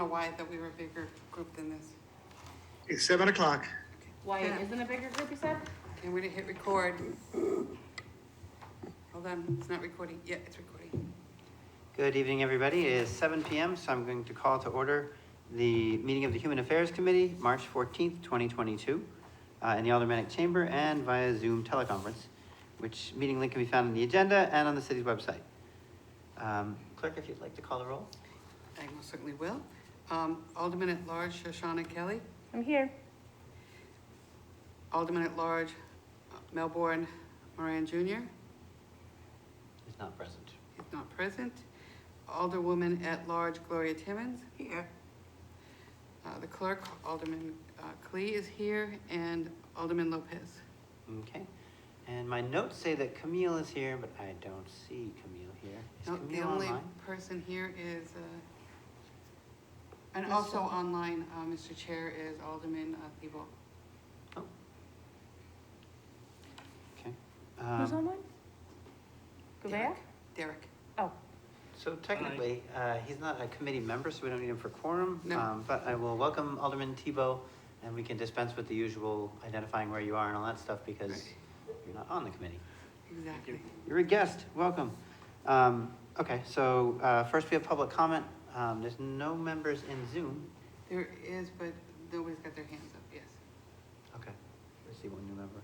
why I thought we were a bigger group than this. It's 7 o'clock. Why it isn't a bigger group, you said? And we're gonna hit record. Hold on, it's not recording. Yeah, it's recording. Good evening, everybody. It is 7 p.m., so I'm going to call to order the meeting of the Human Affairs Committee, March 14th, 2022, in the Aldermanic Chamber and via Zoom teleconference, which meeting link can be found on the agenda and on the city's website. Clerk, if you'd like to call the roll. I most certainly will. Alderman at Large Shoshana Kelly. I'm here. Alderman at Large Melbourne Moran Jr. Is not present. is not present. Alderwoman at Large Gloria Timmons. Here. The clerk, Alderman Klee is here, and Alderman Lopez. Okay. And my notes say that Camille is here, but I don't see Camille here. Is No, Camille the only online? person here is, and also online, Mr. Chair, is Alderman Thibault. Oh. Okay. Who's online? Gouveia? Derek. Oh, So technically, he's not a committee member, so we don't need him for quorum. No. But I will welcome Alderman Thibault, and we can dispense with the usual identifying where you are and all that stuff because Right. you're not on the committee. Exactly. You're a guest. Welcome. Okay, so first we have public comment. There's no members in Zoom. There is, but nobody's got their hands up, yes. Okay, I see one new member.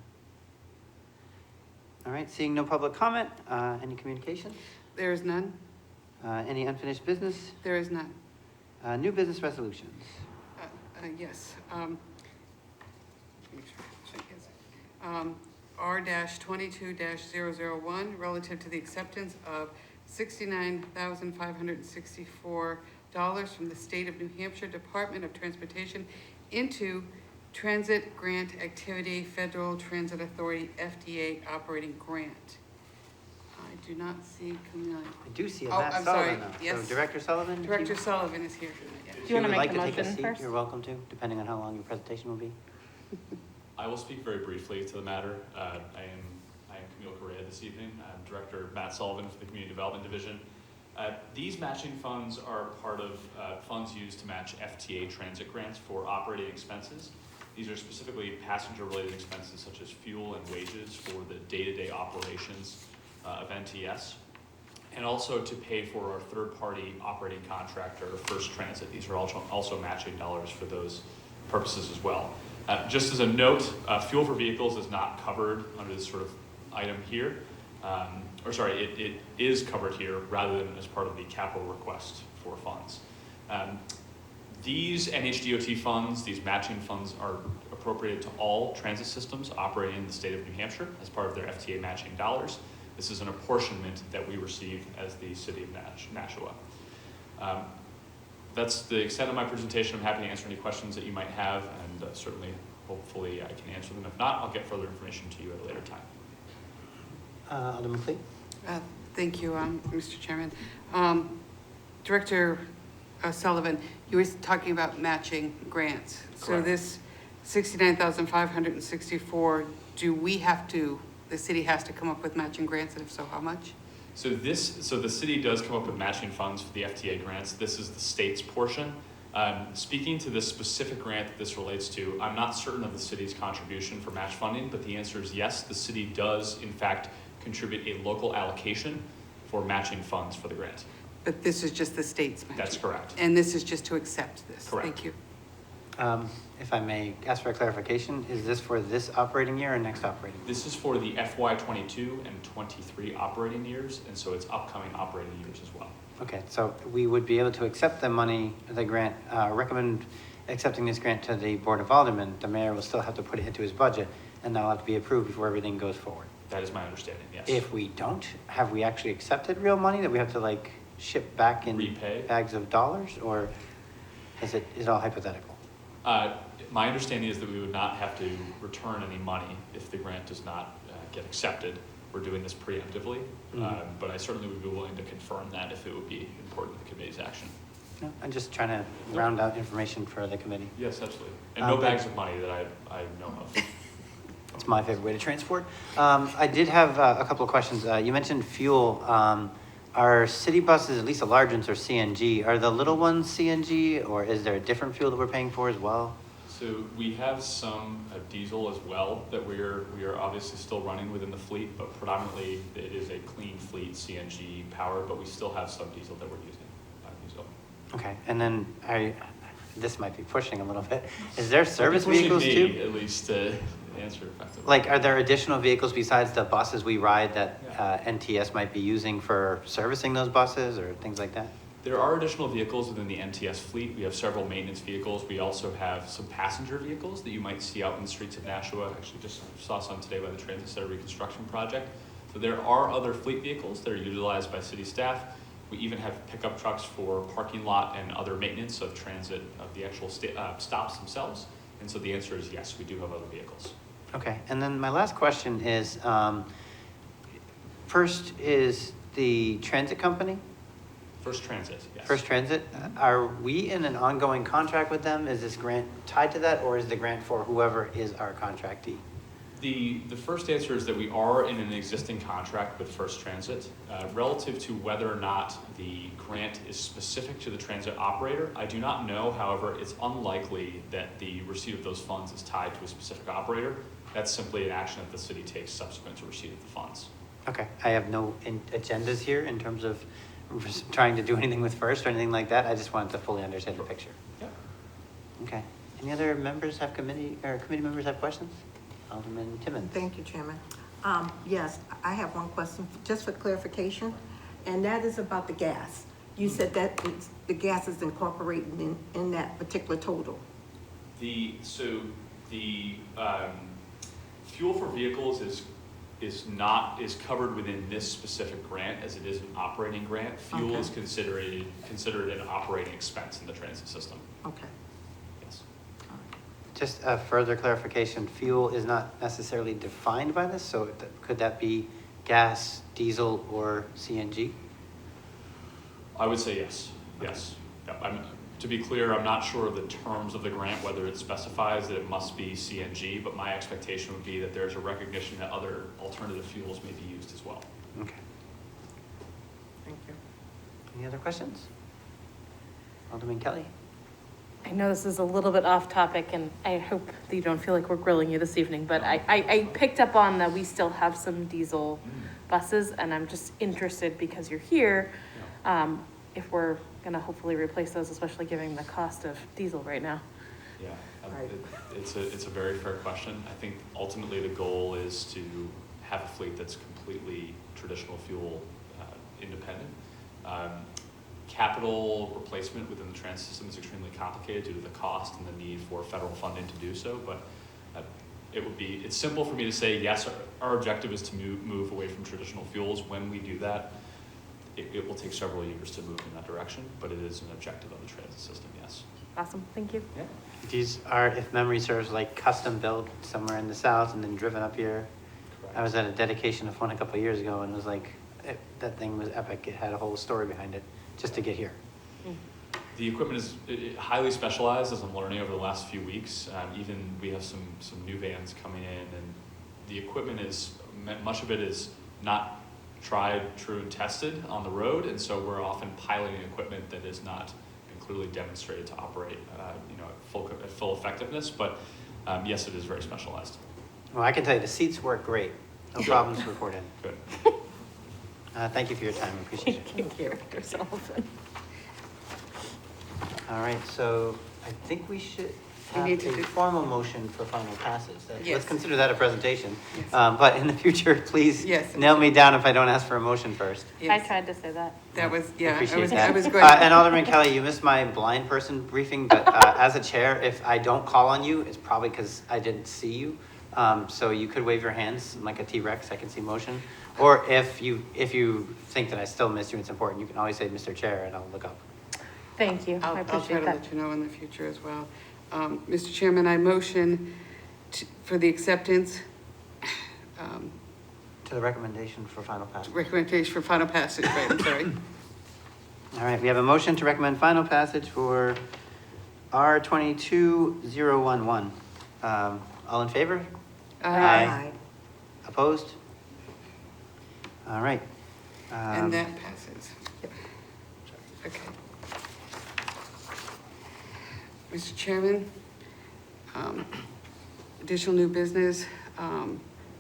All right, seeing no public comment, any communication? There is none. Any unfinished business? There is none. New business resolutions. Yes. Make sure I check his. R-22-001, relative to the acceptance of $69,564 from the State of New Hampshire Department of Transportation into Transit Grant Activity Federal Transit Authority FDA operating grant. I do not see Camille. I do see a Oh, Matt I'm Sullivan sorry. though. Yes. So Director Sullivan? if Director you- Sullivan is here. Yeah. Do if you wanna would make like the to take a motion seat, first? You're welcome to, depending on how long your presentation will be. I will speak very briefly to the matter. I am Camille Correa this evening. I'm Director Matt Sullivan for the Community Development Division. These matching funds are part of funds used to match FTA transit grants for operating expenses. These are specifically passenger-related expenses such as fuel and wages for the day-to-day operations of NTS, and also to pay for our third-party operating contractor, First Transit. These are also matching dollars for those purposes as well. Just as a note, fuel for vehicles is not covered under this sort of item here. It is covered here rather than as part of the capital request for funds. These NHDOT funds, these matching funds, are appropriated to all transit systems operating in the state of New Hampshire as part of their FTA matching dollars. This is an apportionment that we receive as the city of Nashua. That's the extent of my presentation. I'm happy to answer any questions that you might have, and certainly, hopefully, I can answer them. If not, I'll get further information to you at a later time. Alderman Clee? Thank you, Mr. Chairman. Director Sullivan, you were talking about matching grants. So Correct. this $69,564, the city has to come up with matching grants, and if so, how much? So the city does come up with matching funds for the FTA grants. This is the state's portion. Speaking to the specific grant that this relates to, I'm not certain of the city's contribution for match funding, but the answer is yes, the city does in fact contribute a local allocation for matching funds for the grant. But this is just the state's matching? That's correct. And this is just to accept this? Correct. Thank you. If I may ask for a clarification, is this for this operating year or next operating year? This is for the FY22 and 23 operating years, and so it's upcoming operating years as well. Okay, so we would be able to accept the money, the grant, recommend accepting this grant to the Board of Aldermen. The mayor will still have to put it into his budget, and that'll have to be approved before everything goes forward. That is my understanding, yes. If we don't, have we actually accepted real money that we have to like ship back in Repay? bags of dollars, or is it all hypothetical? My understanding is that we would not have to return any money if the grant does not get accepted. We're doing this preemptively, but I certainly would be willing to confirm that if it would be important to the committee's action. No, I'm just trying to round out information for the committee. Yes, absolutely. And no bags of money that I know of. It's my favorite way to transport. I did have a couple of questions. You mentioned fuel. Our city buses, at least the large ones, are CNG. Are the little ones CNG, or is there a different fuel that we're paying for as well? So we have some diesel as well that we are obviously still running within the fleet, but predominantly it is a clean fleet CNG powered, but we still have some diesel that we're using, diesel. Okay, and then this might be pushing a little bit. Is there service Pushing vehicles me, too? at least to answer effectively. Like, are there additional vehicles besides the buses we ride that NTS might be using for servicing those buses or things like that? There are additional vehicles within the NTS fleet. We have several maintenance vehicles. We also have some passenger vehicles that you might see out in the streets of Nashua. Actually, just saw some today by the Transit Center Reconstruction Project. So there are other fleet vehicles that are utilized by city staff. We even have pickup trucks for parking lot and other maintenance of transit, of the actual stops themselves. And so the answer is yes, we do have other vehicles. Okay, and then my last question is, first is the transit company? First Transit, yes. First Transit, are we in an ongoing contract with them? Is this grant tied to that, or is the grant for whoever is our contractee? The first answer is that we are in an existing contract with First Transit. Relative to whether or not the grant is specific to the transit operator, I do not know. However, it's unlikely that the receipt of those funds is tied to a specific operator. That's simply an action that the city takes subsequent to receipt of the funds. Okay, I have no agendas here in terms of trying to do anything with First or anything like that. I just wanted to fully understand the picture. Yep. Okay. Any other members have committee members have questions? Alderman Timmons. Thank you, Chairman. Yes, I have one question, just for clarification, and that is about the gas. You said that the gas is incorporated in that particular total. The fuel for vehicles is covered within this specific grant, as it is an operating grant. Fuel Okay. is considered an operating expense in the transit system. Okay. Yes. Just a further clarification, fuel is not necessarily defined by this, so could that be gas, diesel, or CNG? I would say yes. Yes. Yeah, to be clear, I'm not sure of the terms of the grant, whether it specifies that it must be CNG, but my expectation would be that there's a recognition that other alternative fuels may be used as well. Okay. Thank you. Any other questions? Alderman Kelly? I know this is a little bit off topic, and I hope that you don't feel like we're grilling you this evening, but I picked up on that we still have some diesel buses, and I'm just interested, because you're here, if we're gonna hopefully replace those, especially given the cost of diesel right now. Yeah, Right. it's a very fair question. I think ultimately the goal is to have a fleet that's completely traditional fuel independent. Capital replacement within the transit system is extremely complicated due to the cost and the need for federal funding to do so, but it's simple for me to say, yes, our objective is to move away from traditional fuels. When we do that, it will take several years to move in that direction, but it is an objective of the transit system, yes. Awesome, thank you. Yeah. These are, if memory serves, like custom built somewhere in the south and then driven up here. Correct. I was at a dedication of one a couple of years ago, and it was like, that thing was epic. It had a whole story behind it just to get here. The equipment is highly specialized, as I'm learning over the last few weeks. Even we have some new vans coming in, and the equipment much of it is not tried, true, and tested on the road, and so we're often piloting equipment that has not been clearly demonstrated to operate, at full effectiveness. But yes, it is very specialized. Well, I can tell you the seats work great. No problems reported. Good. Thank you for your time. I appreciate it. Thank you, Director Sullivan. All right, so I think we should We have need to a do- formal motion for final passage. Let's Yes. consider that a presentation. Yes. But in the future, please Yes. nail me down if I don't ask for a motion first. I Yes, tried to say that. that was, yeah, Appreciate I that. was going. And Alderman Kelly, you missed my blind person briefing, but as a chair, if I don't call on you, it's probably because I didn't see you. So you could wave your hands like a T-Rex, I can see motion. Or if you think that I still missed you, it's important, you can always say, Mr. Chair, and I'll look up. Thank you, I I'll try appreciate to that. let you know in the future as well. Mr. Chairman, I motion for the acceptance, To the recommendation for final passage. recommendation for final passage, right, I'm sorry. All right, we have a motion to recommend final passage for R 22-011. All in favor? Opposed? All right. And that passes. Okay. Mr. Chairman, additional new business,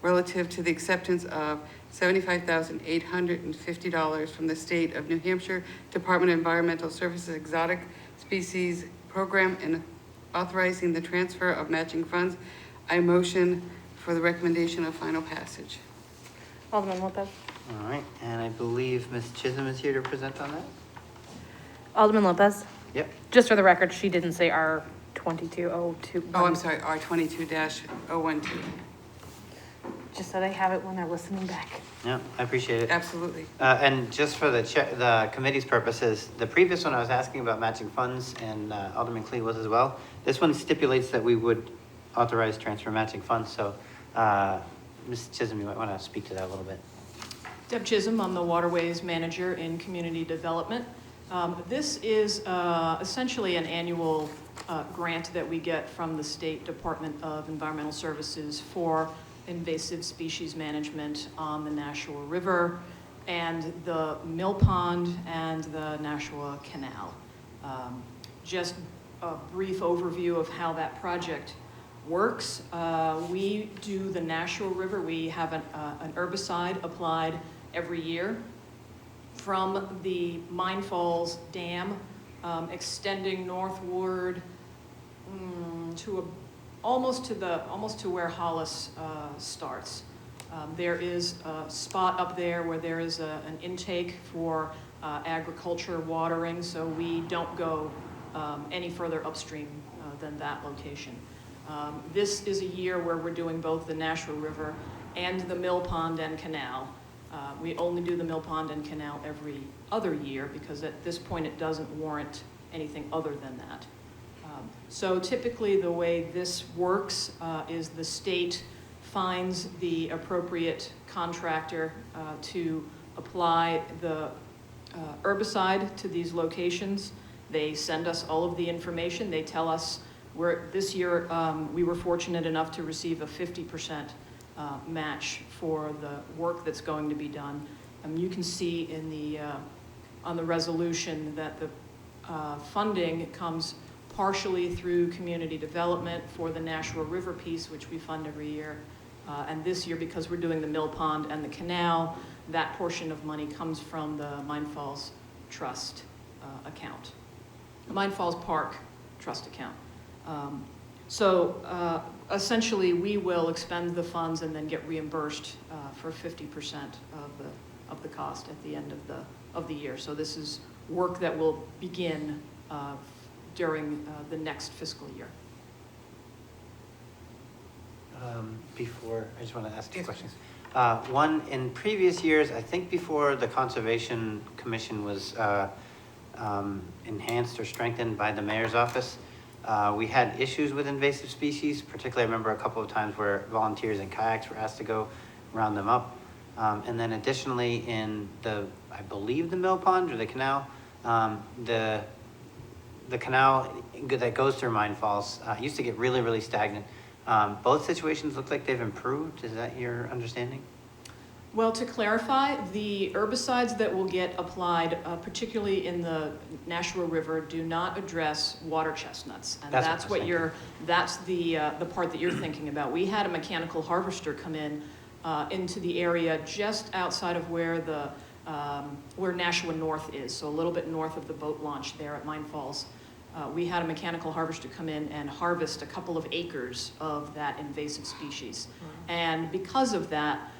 relative to the acceptance of $75,850 from the State of New Hampshire Department of Environmental Services Exotic Species Program and authorizing the transfer of matching funds. I motion for the recommendation of final passage. Alderman Lopez. All right, and I believe Ms. Chisholm is here to present on that? Alderman Lopez. Yep. Just for the record, she didn't say R 2202. Oh, I'm sorry, R22-012. Just so they have it when they're listening back. Yeah, I appreciate it. Absolutely. And just for the committee's purposes, the previous one I was asking about matching funds, and Alderman Clee was as well. This one stipulates that we would authorize transfer matching funds, so Ms. Chisholm, you might want to speak to that a little bit. Deb Chisholm, I'm the Waterways Manager in Community Development. This is essentially an annual grant that we get from the State Department of Environmental Services for invasive species management on the Nashua River and the Mill Pond and the Nashua Canal. Just a brief overview of how that project works. We do the Nashua River. We have an herbicide applied every year from the Mine Falls Dam, extending northward to almost to where Hollis starts. There is a spot up there where there is an intake for agriculture watering, so we don't go any further upstream than that location. This is a year where we're doing both the Nashua River and the Mill Pond and Canal. We only do the Mill Pond and Canal every other year because at this point it doesn't warrant anything other than that. So typically the way this works is the state finds the appropriate contractor to apply the herbicide to these locations. They send us all of the information. They tell us this year we were fortunate enough to receive a 50% match for the work that's going to be done. You can see in the on the resolution that the funding comes partially through community development for the Nashua River piece, which we fund every year. And this year, because we're doing the Mill Pond and the canal, that portion of money comes from the Mine Falls Trust account, Mine Falls Park Trust account. Essentially, we will expend the funds and then get reimbursed for 50% of the cost at the end of the year. So this is work that will begin during the next fiscal year. Before, I just want to ask two Yes. questions. One, in previous years, I think before the Conservation Commission was enhanced or strengthened by the mayor's office, we had issues with invasive species. Particularly, I remember a couple of times where volunteers in kayaks were asked to go round them up. And then additionally, in I believe the Mill Pond or the canal, the canal that goes through Mine Falls used to get really, really stagnant. Both situations look like they've improved. Is that your understanding? Well, to clarify, the herbicides that will get applied, particularly in the Nashua River, do not address water chestnuts, and that's the part that you're thinking about. We had a mechanical harvester come in into the area just outside of where where Nashua North is, so a little bit north of the boat launch there at Mine Falls. We had a mechanical harvester come in and harvest a couple of acres of that invasive species, and because of that.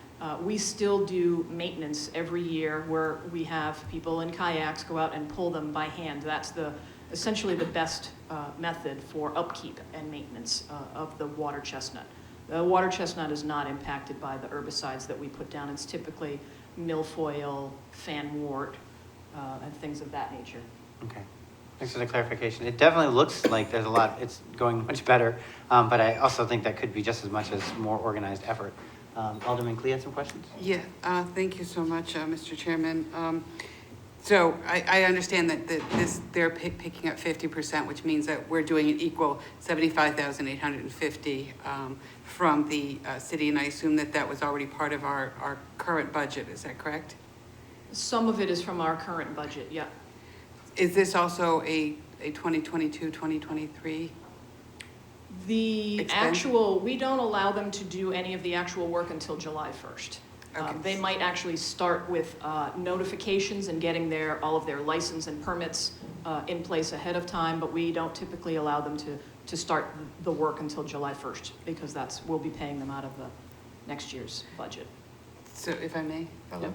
We still do maintenance every year where we have people in kayaks go out and pull them by hand. That's essentially the best method for upkeep and maintenance of the water chestnut. The water chestnut is not impacted by the herbicides that we put down. It's typically milfoil, fanwort, and things of that nature. Okay. Thanks for the clarification. It definitely looks like there's a lot, it's going much better, but I also think that could be just as much as more organized effort. Alderman Clee had some questions? Yeah, thank you so much, Mr. Chairman. So I understand that they're picking up 50%, which means that we're doing an equal $75,850 from the city, and I assume that was already part of our current budget. Is that correct? Some of it is from our current budget, yeah. Is this also a 2022, 2023? The Expense? actual, we don't allow them to do any of the actual work until July 1st. Okay. They might actually start with notifications and getting all of their license and permits in place ahead of time, but we don't typically allow them to start the work until July 1st, because we'll be paying them out of the next year's budget. So if I may follow? Yep.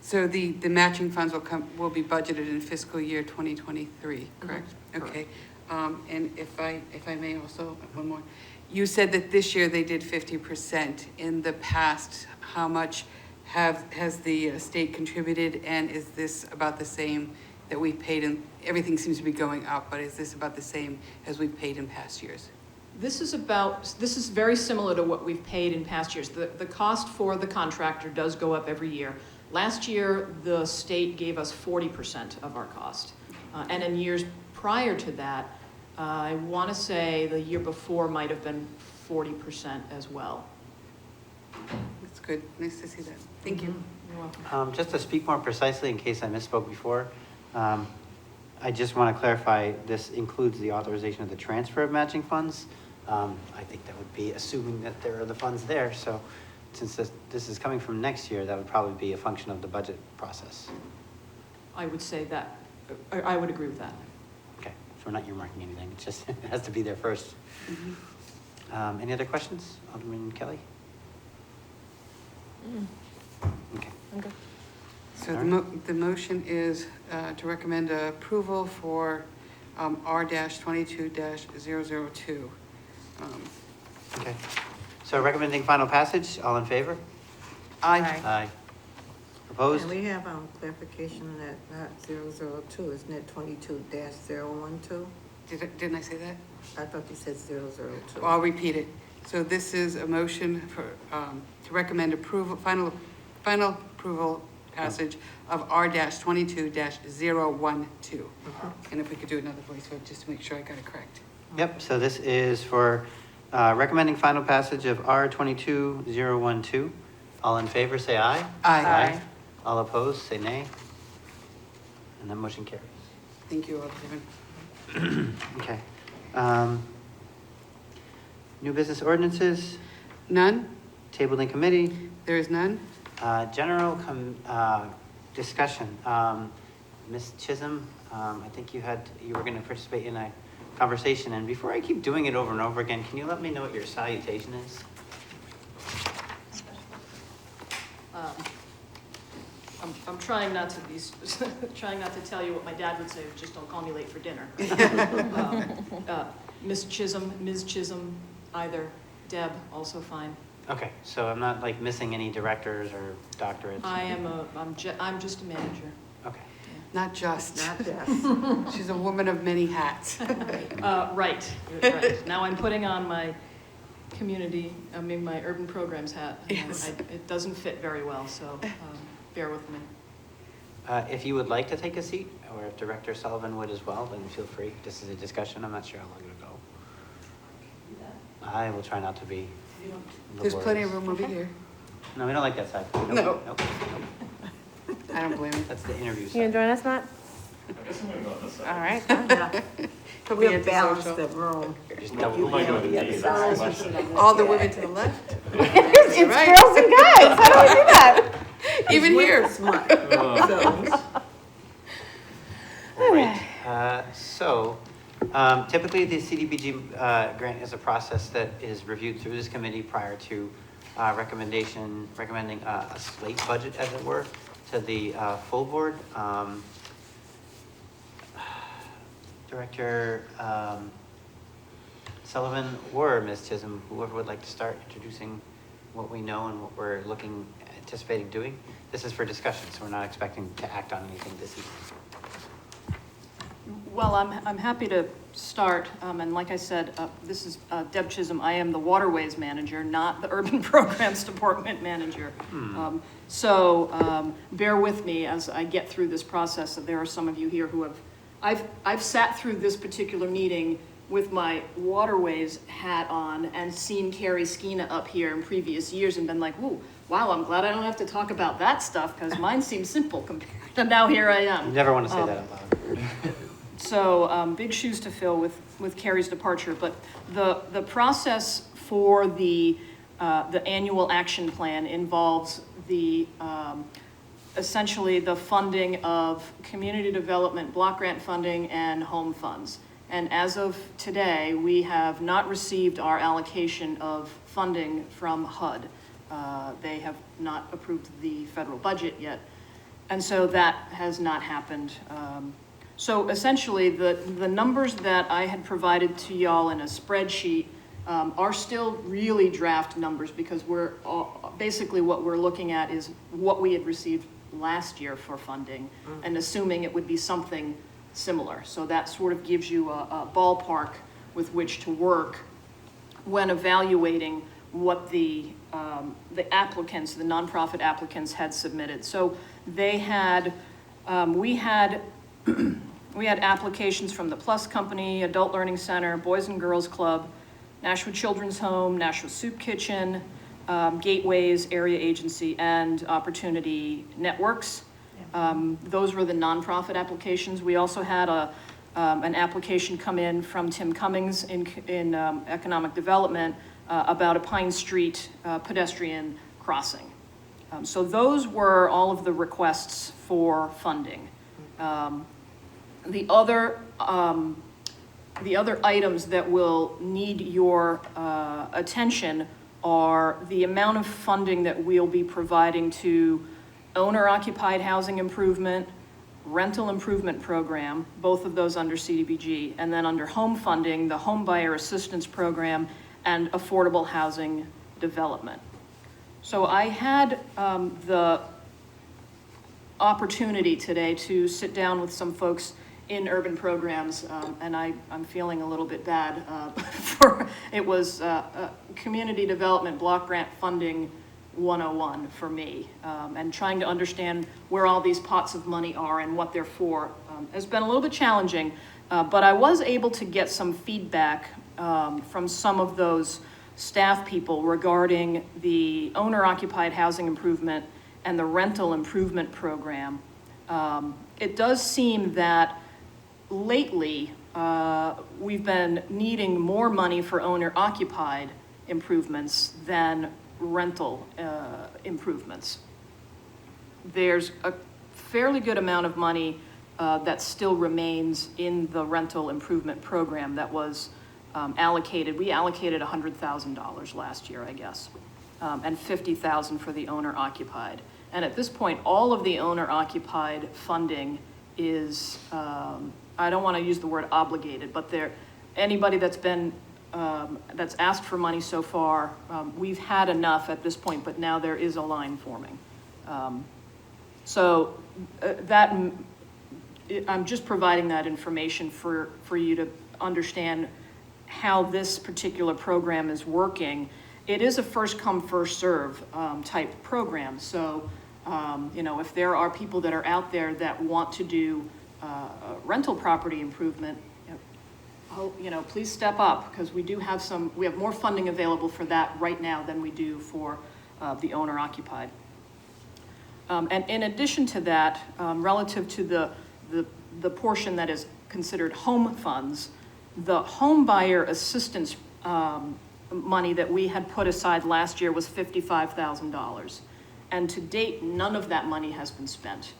So the matching funds will be budgeted in fiscal year 2023, correct? Correct. Okay. And if I may also, one more. You said that this year they did 50%. In the past, how much has the state contributed? And is this about the same that we paid in, everything seems to be going up, but is this about the same as we paid in past years? This is very similar to what we've paid in past years. The cost for the contractor does go up every year. Last year, the state gave us 40% of our cost. And in years prior to that, I want to say the year before might have been 40% as well. That's good. Nice to see that. Thank you. You're welcome. Just to speak more precisely, in case I misspoke before, I just want to clarify, this includes the authorization of the transfer of matching funds. I think that would be assuming that there are the funds there, so since this is coming from next year, that would probably be a function of the budget process. I would say that, I would agree with that. Okay, so we're not earmarking anything, it's just, it has to be there first. Mhm. Any other questions? Alderman Kelly? Okay. I'm good. So the motion is to recommend approval for R-22-002. Okay. So recommending final passage, all in favor? Aye. Aye. Opposed? And we have clarification that not 002, isn't it 22-012? Didn't I say that? I thought you said 002. Well, I'll repeat it. So this is a motion for, to recommend approval, final approval passage of R-22-012. And if we could do another voice vote, just to make sure I got it correct. Yep, so this is for recommending final passage of R-22-012. All in favor, say aye. Aye. All opposed, say nay. And that motion carries. Thank you, Alderman. Okay. New business ordinances, None? tabled in committee, There is none? general discussion. Ms. Chisholm, I think you were going to participate in a conversation, and before I keep doing it over and over again, can you let me know what your salutation is? I'm trying not to trying not to tell you what my dad would say, just don't call me late for dinner. Ms. Chisholm, either. Deb, also fine. Okay, so I'm not like missing any directors or doctorates? I'm just a manager. Okay. Not just. Not just. She's a woman of many hats. Right. Now I'm putting on my my urban programs hat. Yes. It doesn't fit very well, so bear with me. If you would like to take a seat, or if Director Sullivan would as well, then feel free. This is a discussion. I'm not sure how long it'll go. I will try not to be. There's plenty of room over here. No, we don't like that side. Nope, No. Nope. I don't blame you. That's the interview You gonna side. join us, Matt? I guess I'm gonna go on this side. All right. Yeah, He'll be we'll balance antisocial. the room. Just Who double- am I going to be? Yeah. That's the question. All the women to the left? It's Right. girls and guys. How do we do that? Even here. Smart. Oh. Great. So, typically the CDBG grant is a process that is reviewed through this committee prior to recommending a slate budget, as it were, to the full board. Director Sullivan or Ms. Chisholm, whoever would like to start introducing what we know and what we're anticipating doing. This is for discussion, so we're not expecting to act on anything this evening. Well, I'm happy to start, and like I said, this is Deb Chisholm. I am the Waterways Manager, not the Urban Programs Department Manager. So bear with me as I get through this process. There are some of you here who I've sat through this particular meeting with my Waterways hat on and seen Carrie Skeena up here in previous years and been like, "Ooh, wow, I'm glad I don't have to talk about that stuff because mine seems simple compared to now here I am." You never want to say that out loud. So big shoes to fill with Carrie's departure, but the process for the annual action plan involves essentially the funding of community development, block grant funding, and home funds. And as of today, we have not received our allocation of funding from HUD. They have not approved the federal budget yet. And so that has not happened. So essentially, the numbers that I had provided to y'all in a spreadsheet are still really draft numbers, because basically what we're looking at is what we had received last year for funding, and assuming it would be something similar. So that sort of gives you a ballpark with which to work when evaluating what the applicants, the nonprofit applicants, had submitted. So they had, we had applications from the Plus Company, Adult Learning Center, Boys and Girls Club, Nashua Children's Home, Nashua Soup Kitchen, Gateways, Area Agency, and Opportunity Networks. Those were the nonprofit applications. We also had an application come in from Tim Cummings in Economic Development about a Pine Street pedestrian crossing. So those were all of the requests for funding. The other items that will need your attention are the amount of funding that we'll be providing to owner-occupied housing improvement, rental improvement program, both of those under CDBG, and then under home funding, the home buyer assistance program and affordable housing development. So I had the opportunity today to sit down with some folks in urban programs, and I'm feeling a little bit bad. It was community development block grant funding 101 for me, and trying to understand where all these pots of money are and what they're for has been a little bit challenging, but I was able to get some feedback from some of those staff people regarding the owner-occupied housing improvement and the rental improvement program. It does seem that lately we've been needing more money for owner-occupied improvements than rental improvements. There's a fairly good amount of money that still remains in the rental improvement program that was allocated. We allocated $100,000 last year, I guess, and $50,000 for the owner-occupied. And at this point, all of the owner-occupied funding is, I don't want to use the word obligated, but anybody that's been that's asked for money so far, we've had enough at this point, but now there is a line forming. So I'm just providing that information for you to understand how this particular program is working. It is a first come, first serve type program. So, if there are people that are out there that want to do rental property improvement, please step up, because we have more funding available for that right now than we do for the owner occupied. And in addition to that, relative to the portion that is considered home funds, the home buyer assistance money that we had put aside last year was $55,000. And to date, none of that money has been spent.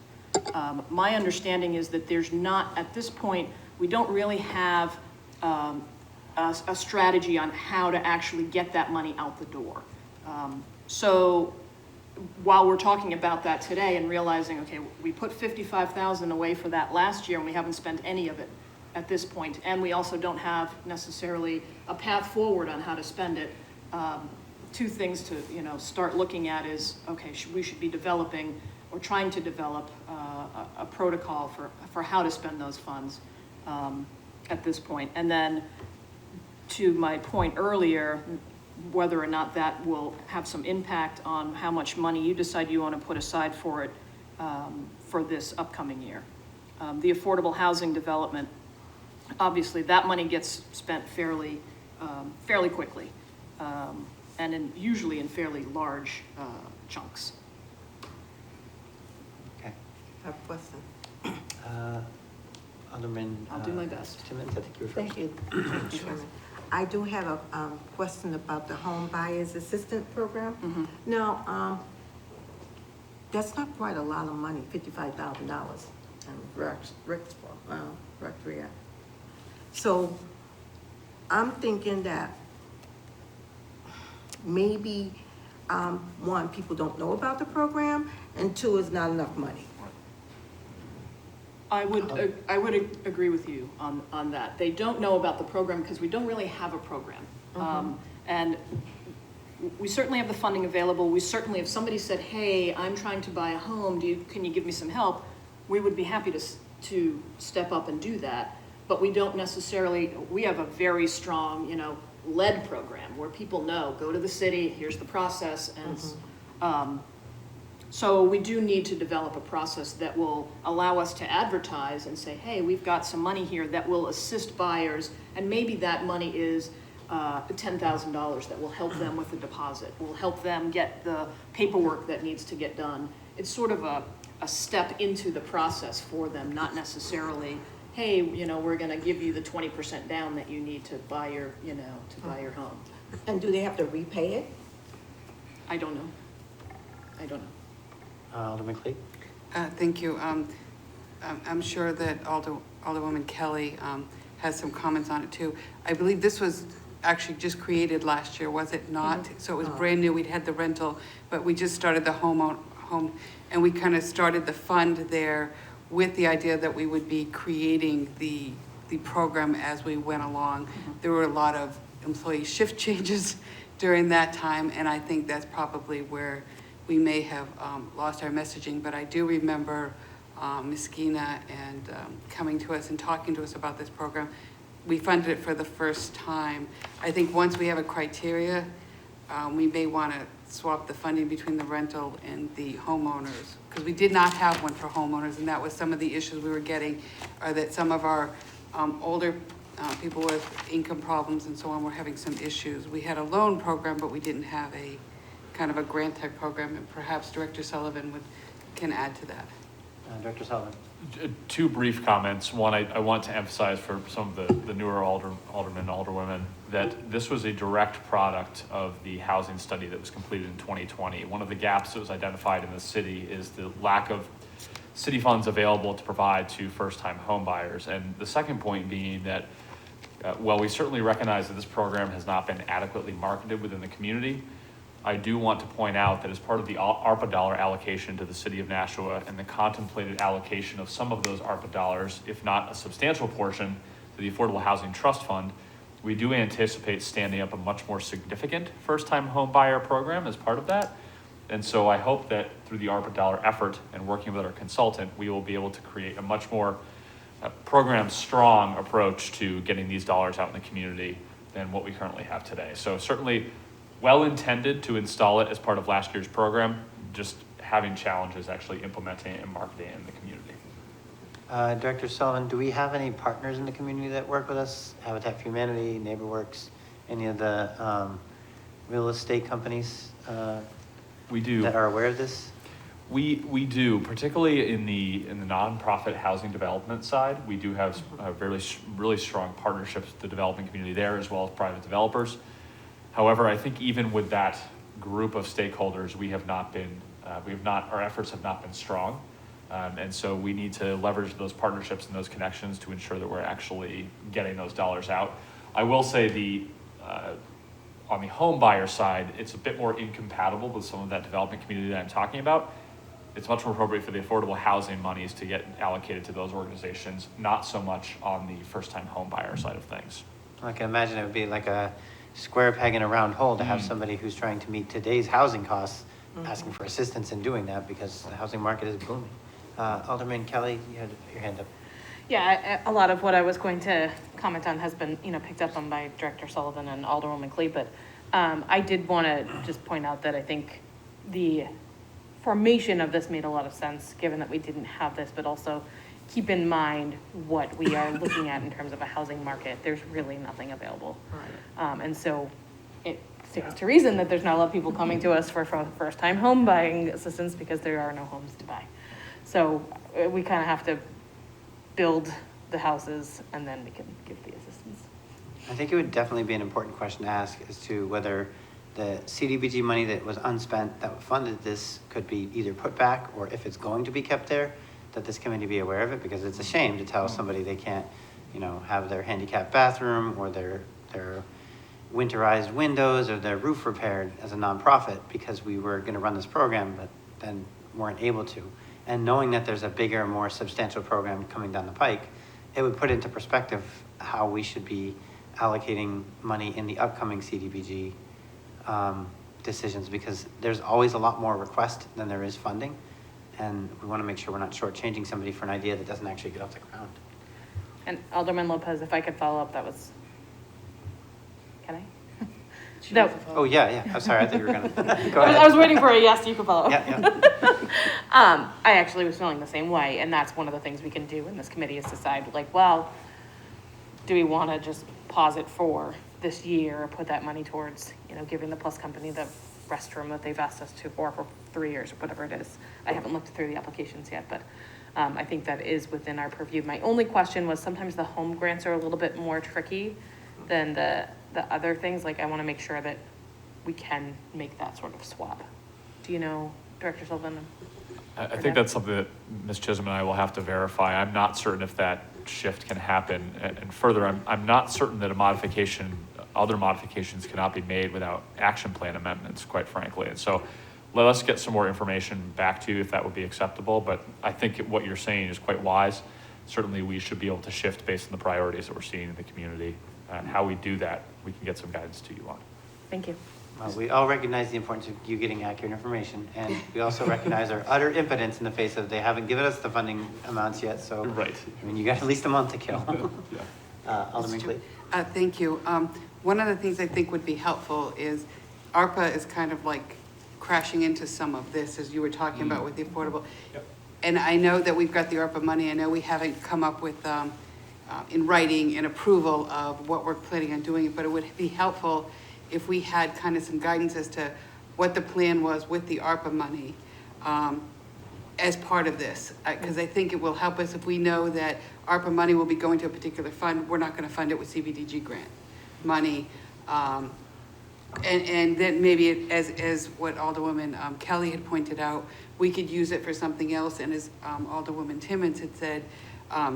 My understanding is that there's not, at this point, we don't really have a strategy on how to actually get that money out the door. So while we're talking about that today and realizing, okay, we put $55,000 away for that last year and we haven't spent any of it at this point, and we also don't have necessarily a path forward on how to spend it, two things to start looking at is, okay, we should be developing or trying to develop a protocol for how to spend those funds at this point. And then to my point earlier, whether or not that will have some impact on how much money you decide you want to put aside for it for this upcoming year. The affordable housing development, obviously that money gets spent fairly quickly, and usually in fairly large chunks. Okay. I have a question. Alderman. I'll do my best. Timmons, I think you were first. Thank you. Mr. Chairman. I do have a question about the home buyers assistant program. Mhm. Now, that's not quite a lot of money, $55,000 in Recreate. So I'm thinking that maybe, one, people don't know about the program, and two, it's not enough money. I would agree with you on that. They don't know about the program because we don't really have a program. And we certainly have the funding available. We certainly, if somebody said, hey, I'm trying to buy a home, can you give me some help? We would be happy to step up and do that. But we don't necessarily, we have a very strong, lead program where people know, go to the city, here's the process. And so we do need to develop a process that will allow us to advertise and say, hey, we've got some money here that will assist buyers, and maybe that money is $10,000 that will help them with the deposit, will help them get the paperwork that needs to get done. It's sort of a step into the process for them, not necessarily, hey, we're gonna give you the 20% down that you need to buy your, to buy your home. And do they have to repay it? I don't know. Alderman Clegg? Thank you. I'm sure that Alderwoman Kelly has some comments on it too. I believe this was actually just created last year, was it not? So it was brand new. We'd had the rental, but we just started the home, and we kind of started the fund there with the idea that we would be creating the program as we went along. There were a lot of employee shift changes during that time, and I think that's probably where we may have lost our messaging. But I do remember Ms. Gina and coming to us and talking to us about this program. We funded it for the first time. I think once we have a criteria, we may want to swap the funding between the rental and the homeowners, because we did not have one for homeowners, and that was some of the issues we were getting, are that some of our older people with income problems and so on were having some issues. We had a loan program, but we didn't have a kind of a grant type program, and perhaps Director Sullivan can add to that. Director Sullivan? Two brief comments. One, I want to emphasize for some of the newer aldermen and alderwomen that this was a direct product of the housing study that was completed in 2020. One of the gaps that was identified in the city is the lack of city funds available to provide to first-time home buyers. And the second point being that while we certainly recognize that this program has not been adequately marketed within the community, I do want to point out that as part of the ARPA dollar allocation to the city of Nashua and the contemplated allocation of some of those ARPA dollars, if not a substantial portion, to the Affordable Housing Trust Fund, we do anticipate standing up a much more significant first-time home buyer program as part of that. And so I hope that through the ARPA dollar effort and working with our consultant, we will be able to create a much more program-strong approach to getting these dollars out in the community than what we currently have today. So certainly well-intended to install it as part of last year's program, just having challenges actually implementing it and marketing it in the community. Director Sullivan, do we have any partners in the community that work with us? Habitat for Humanity, NeighborWorks, any of the real estate companies We do. that are aware of this? We do, particularly in the nonprofit housing development side. We do have really strong partnerships with the developing community there, as well as private developers. However, I think even with that group of stakeholders, our efforts have not been strong. And so we need to leverage those partnerships and those connections to ensure that we're actually getting those dollars out. I will say on the home buyer side, it's a bit more incompatible with some of that development community that I'm talking about. It's much more appropriate for the affordable housing monies to get allocated to those organizations, not so much on the first-time home buyer side of things. I can imagine it would be like a square peg in a round hole to have somebody who's trying to meet today's housing costs asking for assistance in doing that because the housing market is booming. Alderman Kelly, you had your hand up. Yeah, a lot of what I was going to comment on has been, picked up on by Director Sullivan and Alderwoman Clee, but I did want to just point out that I think the formation of this made a lot of sense, given that we didn't have this, but also keep in mind what we are looking at in terms of a housing market. There's really nothing available. Right. And so it stands to reason that there's not a lot of people coming to us for first-time home buying assistance because there are no homes to buy. So we kind of have to build the houses, and then we can give the assistance. I think it would definitely be an important question to ask as to whether the CDBG money that was unspent that funded this could be either put back, or if it's going to be kept there, that this committee be aware of it, because it's a shame to tell somebody they can't, have their handicapped bathroom or their winterized windows or their roof repaired as a nonprofit because we were going to run this program, but then weren't able to. And knowing that there's a bigger, more substantial program coming down the pike, it would put into perspective how we should be allocating money in the upcoming CDBG decisions, because there's always a lot more request than there is funding. And we want to make sure we're not shortchanging somebody for an idea that doesn't actually get off the ground. And Alderman Lopez, if I could follow up, that was, can I? She No. has a follow-up. Oh, yeah. I'm sorry. I thought you were going to go I ahead. was waiting for a yes, you can follow up. Yeah. I actually was feeling the same way, and that's one of the things we can do in this committee is decide, like, well, do we want to just pause it for this year or put that money towards, giving the Plus Company the restroom that they've asked us to for 3 years or whatever it is. I haven't looked through the applications yet, but I think that is within our purview. My only question was sometimes the home grants are a little bit more tricky than the other things. Like, I want to make sure that we can make that sort of swap. Do you know, Director Sullivan? I think that's something that Ms. Chisholm and I will have to verify. I'm not certain if that shift can happen. And further, I'm not certain that other modifications cannot be made without action plan amendments, quite frankly. And so let us get some more information back to you if that would be acceptable. But I think what you're saying is quite wise. Certainly we should be able to shift based on the priorities that we're seeing in the community. And how we do that, we can get some guidance to you on. Thank you. Well, we all recognize the importance of you getting accurate information, and we also recognize our utter impotence in the face of they haven't given us the funding amounts yet, so. Right. I mean, you got at least a month to kill. Yeah. Alderman Clee. Thank you. One of the things I think would be helpful is ARPA is kind of like crashing into some of this, as you were talking about with the affordable. Yep. And I know that we've got the ARPA money. I know we haven't come up with, in writing, an approval of what we're planning on doing, but it would be helpful if we had kind of some guidance as to what the plan was with the ARPA money as part of this. Because I think it will help us if we know that ARPA money will be going to a particular fund. We're not going to fund it with CBDG grant money. And then maybe as what Alderwoman Kelly had pointed out, we could use it for something else. And as Alderwoman Timmons had said,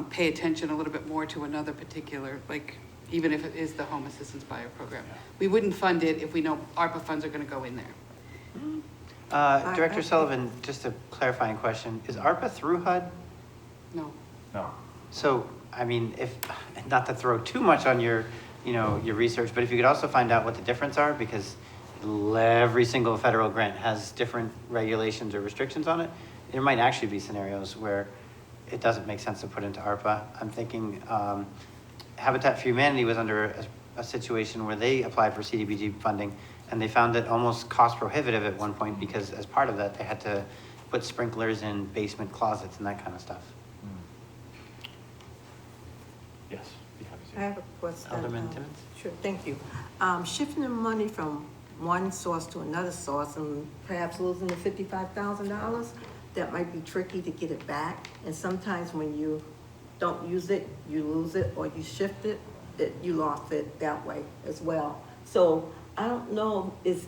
pay attention a little bit more to another particular, like, even if it is the home assistance buyer program. We wouldn't fund it if we know ARPA funds are going to go in there. Director Sullivan, just a clarifying question. Is ARPA through HUD? No. No. So, I mean, if, not to throw too much on your research, but if you could also find out what the difference are, because every single federal grant has different regulations or restrictions on it. There might actually be scenarios where it doesn't make sense to put into ARPA. I'm thinking Habitat for Humanity was under a situation where they applied for CDBG funding, and they found it almost cost prohibitive at one point because as part of that, they had to put sprinklers in basement closets and that kind of stuff. Yes. Be happy to. I have a question. Alderman Timmons? Sure, thank you. Shifting the money from one source to another source and perhaps losing the $55,000, that might be tricky to get it back. And sometimes when you don't use it, you lose it, or you shift it, you lost it that way as well. So I don't know if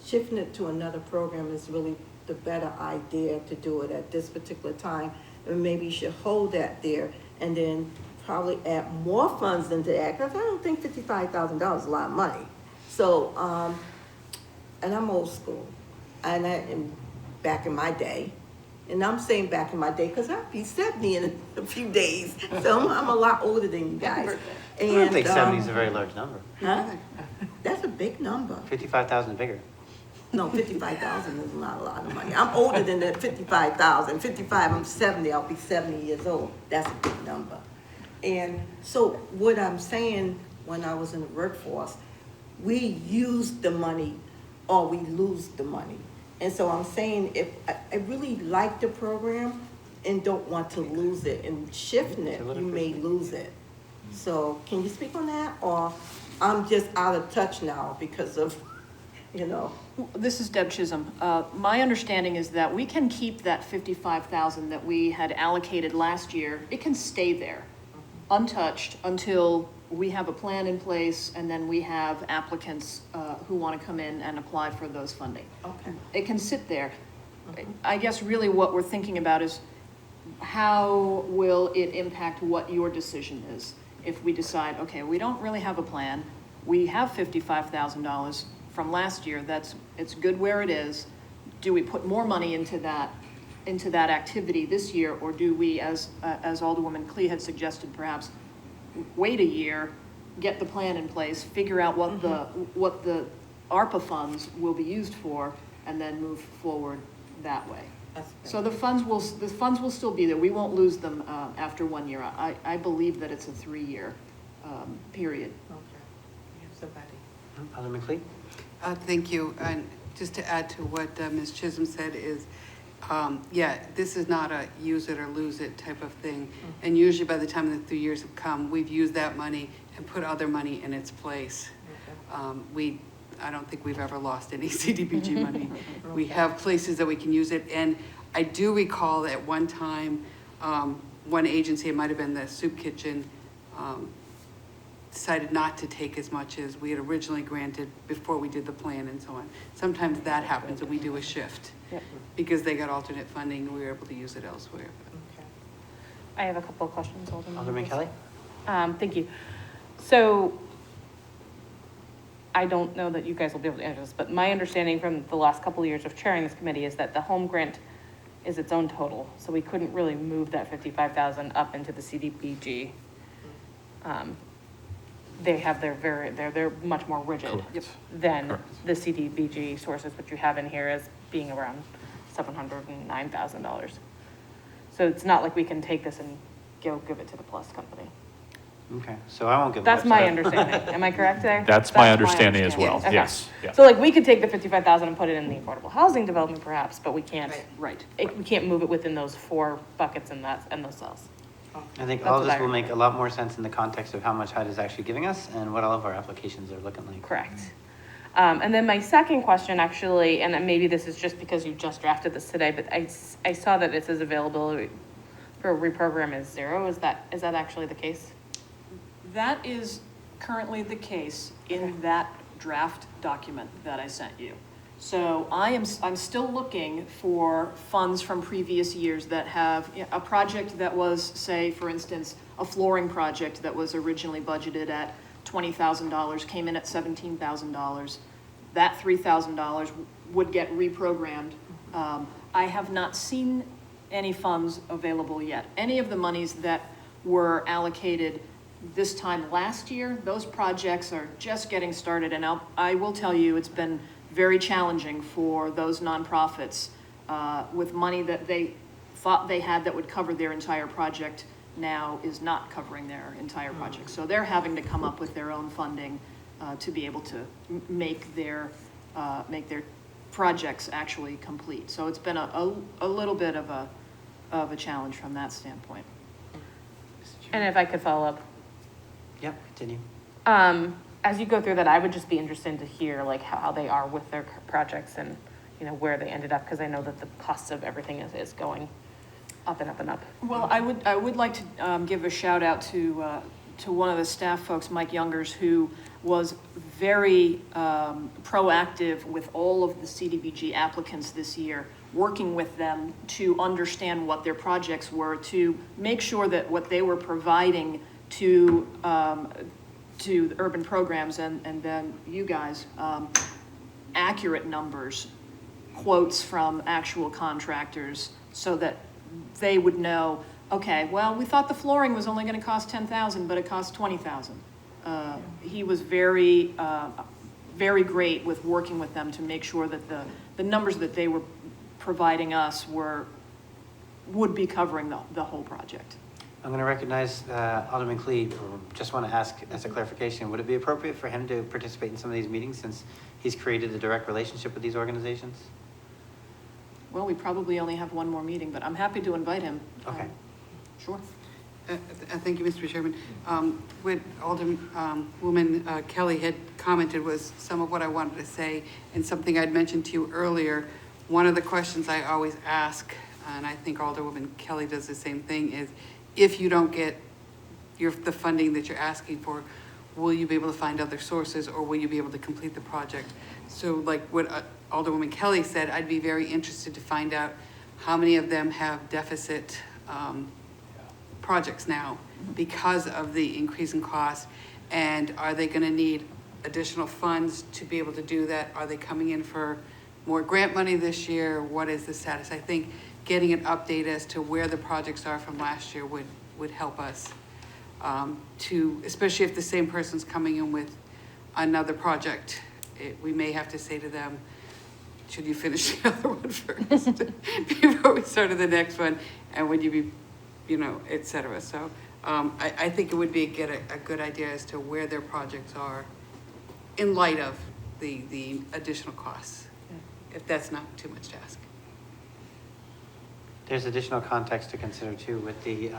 shifting it to another program is really the better idea to do it at this particular time. And maybe you should hold that there and then probably add more funds into that, because I don't think $55,000 is a lot of money. So, and I'm old school, and back in my day, and I'm saying back in my day because I'll be 70 in a few days, so I'm a lot older than you guys. I don't think 70 is a very large number. Huh? That's a big number. 55,000 bigger. No, 55,000 is not a lot of money. I'm older than that 55,000. 55, I'm 70, I'll be 70 years old. That's a big number. And so what I'm saying, when I was in the workforce, we use the money or we lose the money. And so I'm saying, if I really like the program and don't want to lose it, and shifting it, you may lose it. So can you speak on that? Or I'm just out of touch now because of, This is Deb Chisholm. My understanding is that we can keep that $55,000 that we had allocated last year. It can stay there. untouched until we have a plan in place and then we have applicants who want to come in and apply for those funding. Okay. It can sit there. I guess really what we're thinking about is how will it impact what your decision is? If we decide, okay, we don't really have a plan, we have $55,000 from last year, it's good where it is. Do we put more money into that activity this year, or do we, as Alderwoman Clee had suggested, perhaps wait a year, get the plan in place, figure out what the ARPA funds will be used for, and then move forward that way. So the funds will still be there. We won't lose them after 1 year. I believe that it's a 3-year period. Okay. We have somebody. Alderman Clee? Thank you. And just to add to what Ms. Chisholm said is, yeah, this is not a use it or lose it type of thing. And usually by the time the 3 years have come, we've used that money and put other money in its place. I don't think we've ever lost any CDBG money. We have places that we can use it. And I do recall at one time, one agency, it might have been the soup kitchen, decided not to take as much as we had originally granted before we did the plan and so on. Sometimes that happens and we do a shift. Yep. Because they got alternate funding and we were able to use it elsewhere. Okay. I have a couple of questions, Alderman Kelly? Thank you. So I don't know that you guys will be able to answer this, but my understanding from the last couple of years of chairing this committee is that the home grant is its own total. So we couldn't really move that 55,000 up into the CDBG. They have they're much more rigid than the CDBG sources, which you have in here as being around $709,000. So it's not like we can take this and give it to the Plus company. Okay, so I won't give That's much, my sorry. understanding. Am I correct there? That's my understanding as well, Okay. yes, yeah. So like we could take the 55,000 and put it in the affordable housing development perhaps, but we can't, Right. we can't move it within those 4 buckets and those cells. I think That's all of what this I will make remember. a lot more sense in the context of how much HUD is actually giving us and what all of our applications are looking like. Correct. And then my second question actually, and maybe this is just because you just drafted this today, but I saw that it says availability for reprogram is 0. Is that actually the case? That is currently the case in that draft document that I sent you. So I'm still looking for funds from previous years that have a project that was, say, for instance, a flooring project that was originally budgeted at $20,000, came in at $17,000. That $3,000 would get reprogrammed. I have not seen any funds available yet. Any of the monies that were allocated this time last year, those projects are just getting started, and I will tell you, it's been very challenging for those nonprofits with money that they thought they had that would cover their entire project now is not covering their entire project. So they're having to come up with their own funding to be able to make their projects actually complete. So it's been a little bit of a challenge from that standpoint. And if I could follow up, Yep, continue. as you go through that, I would just be interested to hear like how they are with their projects and, you know, where they ended up, because I know that the cost of everything is going up and up and up. Well, I would like to give a shout out to one of the staff folks, Mike Youngers, who was very proactive with all of the CDBG applicants this year, working with them to understand what their projects were, to make sure that what they were providing to the urban programs and then you guys, accurate numbers, quotes from actual contractors, so that they would know, okay, well, we thought the flooring was only going to cost $10,000, but it cost $20,000. He was very, very great with working with them to make sure that the numbers that they were providing us would be covering the whole project. I'm going to recognize Alderman Clee. Just want to ask as a clarification, would it be appropriate for him to participate in some of these meetings since he's created a direct relationship with these organizations? Well, we probably only have one more meeting, but I'm happy to invite him. Okay. Sure. Thank you, Mr. Chairman. What Alderwoman Kelly had commented was some of what I wanted to say, and something I'd mentioned to you earlier. One of the questions I always ask, and I think Alderwoman Kelly does the same thing, is if you don't get the funding that you're asking for, will you be able to find other sources, or will you be able to complete the project? So like what Alderwoman Kelly said, I'd be very interested to find out how many of them have deficit projects now because of the increase in cost, and are they gonna need additional funds to be able to do that? Are they coming in for more grant money this year? What is the status? I think getting an update as to where the projects are from last year would help us especially if the same person's coming in with another project. We may have to say to them, should you finish the other one first before we started the next one? And would you be, et cetera. So I think it would be a good idea as to where their projects are in light of the additional costs, if that's not too much to ask. There's additional context to consider too with the,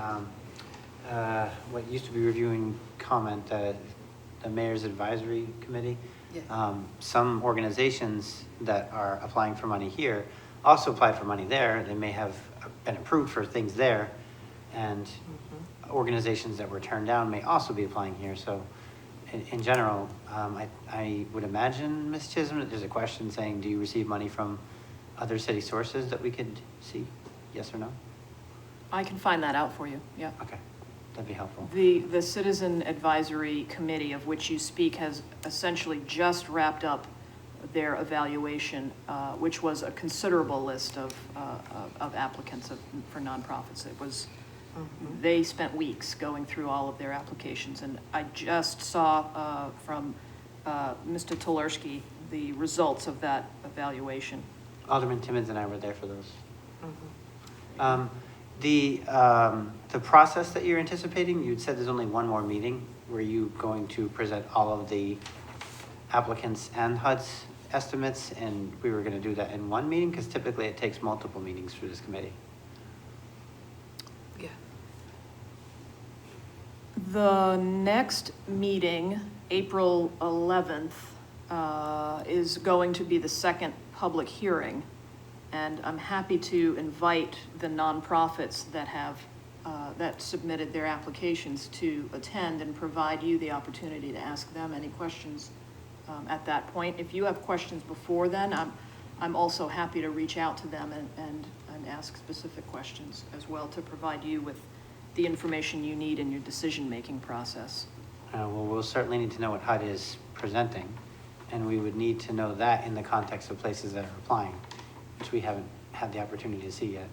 what used to be reviewing comment, the Mayor's Advisory Committee. Yeah. Some organizations that are applying for money here also apply for money there. They may have been approved for things there, and organizations that were turned down may also be applying here. So in general, I would imagine, Ms. Chisholm, that there's a question saying, do you receive money from other city sources that we could see? Yes or no? I can find that out for you, yeah. Okay, that'd be helpful. The Citizen Advisory Committee of which you speak has essentially just wrapped up their evaluation, which was a considerable list of applicants for nonprofits. It was, they spent weeks going through all of their applications, and I just saw from Mr. Tolersky the results of that evaluation. Alderman Timmons and I were there for those. The process that you're anticipating, you'd said there's only one more meeting. Were you going to present all of the applicants and HUD's estimates, and we were going to do that in one meeting? Because typically it takes multiple meetings for this committee. Yeah. The next meeting, April 11th, is going to be the second public hearing. And I'm happy to invite the nonprofits that have, that submitted their applications to attend and provide you the opportunity to ask them any questions at that point. If you have questions before then, I'm also happy to reach out to them and ask specific questions as well to provide you with the information you need in your decision-making process. Well, we'll certainly need to know what HUD is presenting, and we would need to know that in the context of places that are applying, which we haven't had the opportunity to see yet.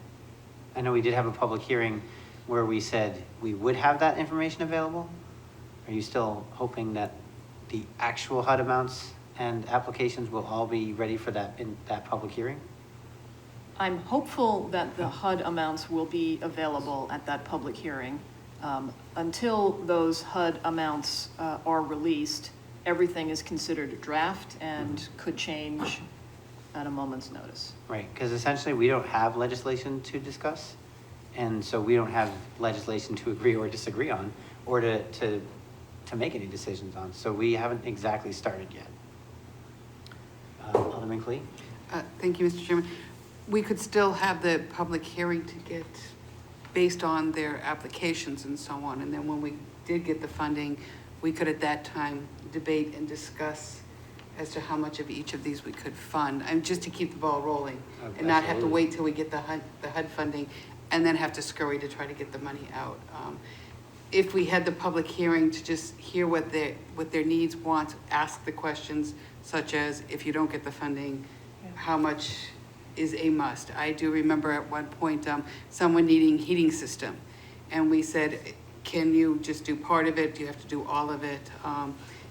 I know we did have a public hearing where we said we would have that information available. Are you still hoping that the actual HUD amounts and applications will all be ready for that in that public hearing? I'm hopeful that the HUD amounts will be available at that public hearing. Until those HUD amounts are released, everything is considered a draft and could change at a moment's notice. Right, because essentially we don't have legislation to discuss, and so we don't have legislation to agree or disagree on, or to make any decisions on. So we haven't exactly started yet. Alderman Clee? Thank you, Mr. Chairman. We could still have the public hearing to get, based on their applications and so on, and then when we did get the funding, we could at that time debate and discuss as to how much of each of these we could fund, and just to keep the ball rolling, and not have to wait till we get the HUD funding, and then have to scurry to try to get the money out. If we had the public hearing to just hear what their needs, wants, ask the questions, such as, if you don't get the funding, how much is a must? I do remember at one point, someone needing heating system, and we said, can you just do part of it? Do you have to do all of it?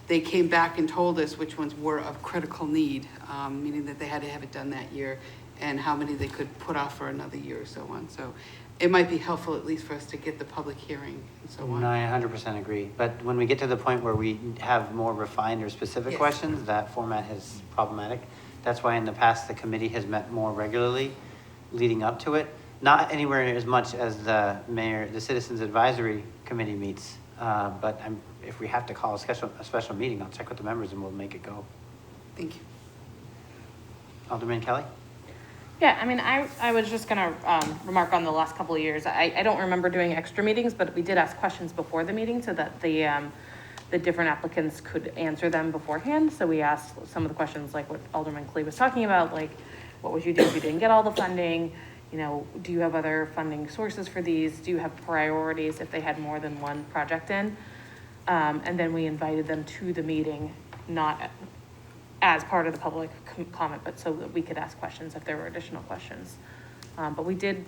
They came back and told us which ones were of critical need, meaning that they had to have it done that year, and how many they could put off for another year or so on. So it might be helpful at least for us to get the public hearing and so on. No, I 100% agree. But when we get to the point where we have more refined or specific Yes. questions, that format is problematic. That's why in the past the committee has met more regularly leading up to it. Not anywhere as much as the Citizens Advisory Committee meets. But if we have to call a special meeting, I'll check with the members and we'll make it go. Thank you. Alderman Kelly? Yeah, I mean, I was just gonna, remark on the last couple of years. I don't remember doing extra meetings, but we did ask questions before the meeting so that the different applicants could answer them beforehand. So we asked some of the questions like what Alderman Clee was talking about, like, what would you do if you didn't get all the funding? You know, do you have other funding sources for these? Do you have priorities if they had more than one project in? And then we invited them to the meeting, not as part of the public comment, but so that we could ask questions if there were additional questions. But we did,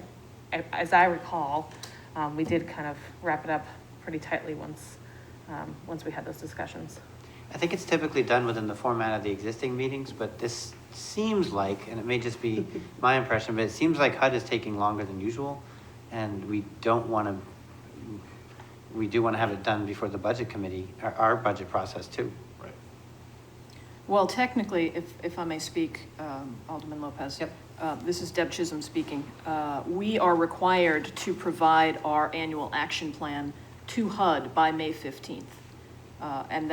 as I recall, we did kind of wrap it up pretty tightly once we had those discussions. I think it's typically done within the format of the existing meetings, but this seems like, and it may just be my impression, but it seems like HUD is taking longer than usual, and we do want to have it done before the budget committee, our budget process too. Right. Well, technically, if I may speak, Alderman Lopez. Yep. This is Deb Chisholm speaking. We are required to provide our annual action plan to HUD by May 15th. And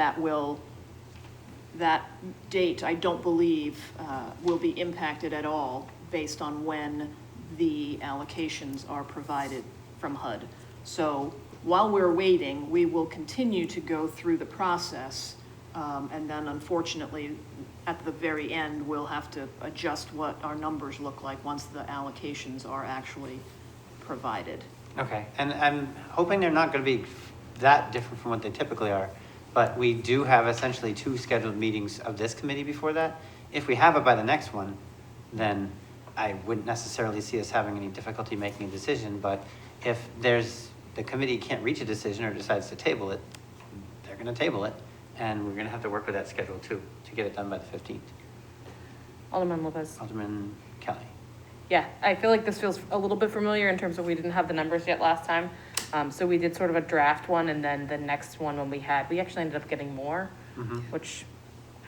that date, I don't believe, will be impacted at all based on when the allocations are provided from HUD. So while we're waiting, we will continue to go through the process. And then unfortunately, at the very end, we'll have to adjust what our numbers look like once the allocations are actually provided. Okay, and I'm hoping they're not going to be that different from what they typically are, but we do have essentially 2 scheduled meetings of this committee before that. If we have it by the next one, then I wouldn't necessarily see us having any difficulty making a decision, but if the committee can't reach a decision or decides to table it, they're going to table it, and we're going to have to work with that schedule too, to get it done by the 15th. Alderman Lopez. Alderman Kelly. Yeah, I feel like this feels a little bit familiar in terms of we didn't have the numbers yet last time. So we did sort of a draft one, and then the next one when we actually ended up getting more, which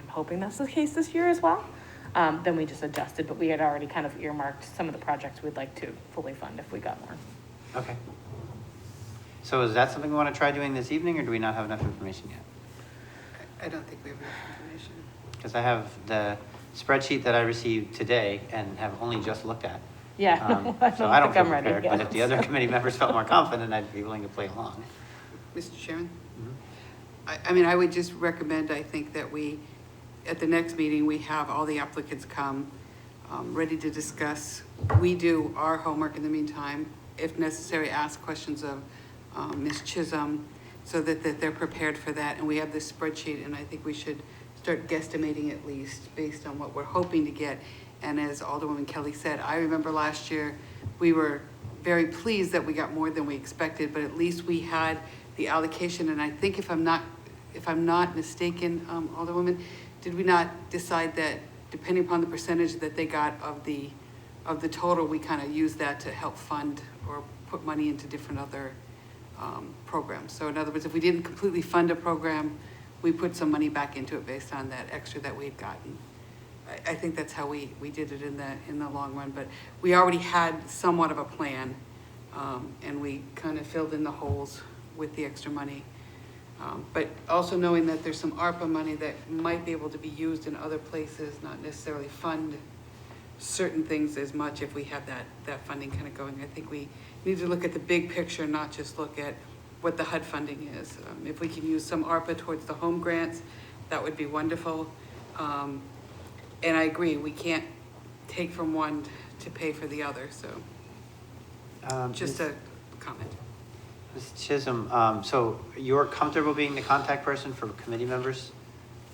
I'm hoping that's the case this year as well. Then we just adjusted, but we had already kind of earmarked some of the projects we'd like to fully fund if we got more. Okay. So is that something we want to try doing this evening, or do we not have enough information yet? I don't think we have enough information. Because I have the spreadsheet that I received today and have only just looked at. Yeah, So I don't feel think I'm ready prepared, yet. but if the other committee members felt more confident, I'd be willing to play along. Mr. Chairman? Mhm. I mean, I would just recommend, I think that at the next meeting, we have all the applicants come, ready to discuss. We do our homework in the meantime, if necessary, ask questions of Ms. Chisholm so that they're prepared for that. And we have this spreadsheet, and I think we should start guesstimating at least based on what we're hoping to get. And as Alderwoman Kelly said, I remember last year, we were very pleased that we got more than we expected, but at least we had the allocation. And I think if I'm not mistaken, Alderwoman, did we not decide that depending upon the percentage that they got of the total, we kind of use that to help fund or put money into different other programs? So in other words, if we didn't completely fund a program, we put some money back into it based on that extra that we had gotten. I think that's how we did it in the long run, but we already had somewhat of a plan, and we kind of filled in the holes with the extra money. But also knowing that there's some ARPA money that might be able to be used in other places, not necessarily fund certain things as much if we have that funding kind of going. I think we need to look at the big picture, not just look at what the HUD funding is. If we can use some ARPA towards the home grants, that would be wonderful. And I agree, we can't take from one to pay for the other, so just a comment. Ms. Chisholm, so you're comfortable being the contact person for committee members?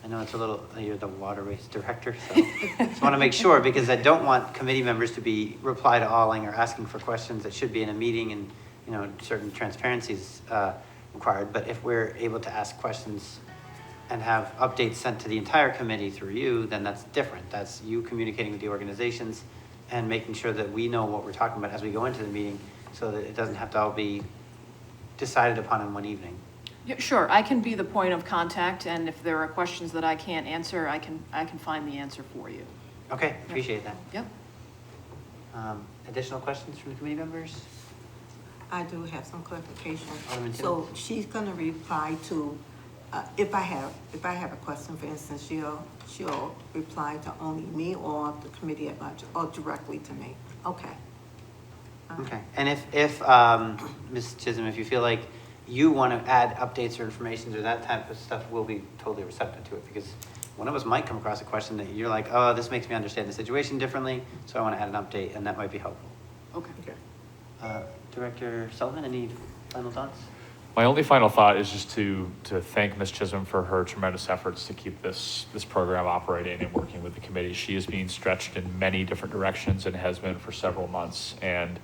I know it's you're the waterways director, so just want to make sure, because I don't want committee members to be reply to alling or asking for questions that should be in a meeting, and certain transparencies required. But if we're able to ask questions and have updates sent to the entire committee through you, then that's different. That's you communicating with the organizations and making sure that we know what we're talking about as we go into the meeting, so that it doesn't have to all be decided upon in one evening. Yeah, sure, I can be the point of contact, and if there are questions that I can't answer, I can find the answer for you. Okay, appreciate that. Yep. Additional questions from the committee members? I do have some clarification. Alderman So she's gonna reply to if I have a question, for instance, she'll reply to only me or the committee at large, or directly to me. Okay. Okay, and if Ms. Chisholm, if you feel like you want to add updates or information or that type of stuff, we'll be totally receptive to it, because one of us might come across a question that you're like, oh, this makes me understand the situation differently, so I want to add an update, and that might be helpful. Okay. Director Sullivan, any final thoughts? My only final thought is just to thank Ms. Chisholm for her tremendous efforts to keep this program operating and working with the committee. She is being stretched in many different directions and has been for several months. And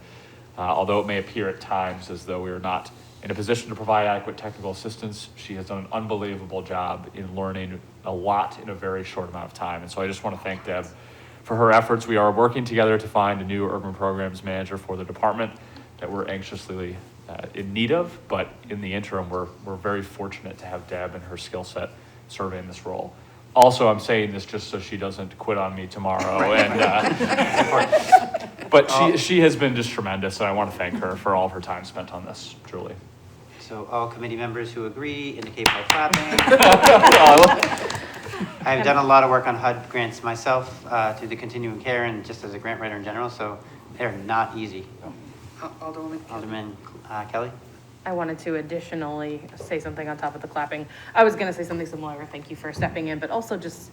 although it may appear at times as though we are not in a position to provide adequate technical assistance, she has done an unbelievable job in learning a lot in a very short amount of time. And so I just want to thank Deb for her efforts. We are working together to find a new urban programs manager for the department that we're anxiously in need of, but in the interim, we're very fortunate to have Deb and her skill set serving in this role. Also, I'm saying this just so she doesn't quit on me tomorrow. But she has been just tremendous, and I want to thank her for all of her time spent on this, truly. So all committee members who agree indicate by clapping. I've done a lot of work on HUD grants myself through the continuing care and just as a grant writer in general, so they're not easy. Alderman Kelly? I wanted to additionally say something on top of the clapping. I was gonna say something similar, thank you for stepping in, but also just,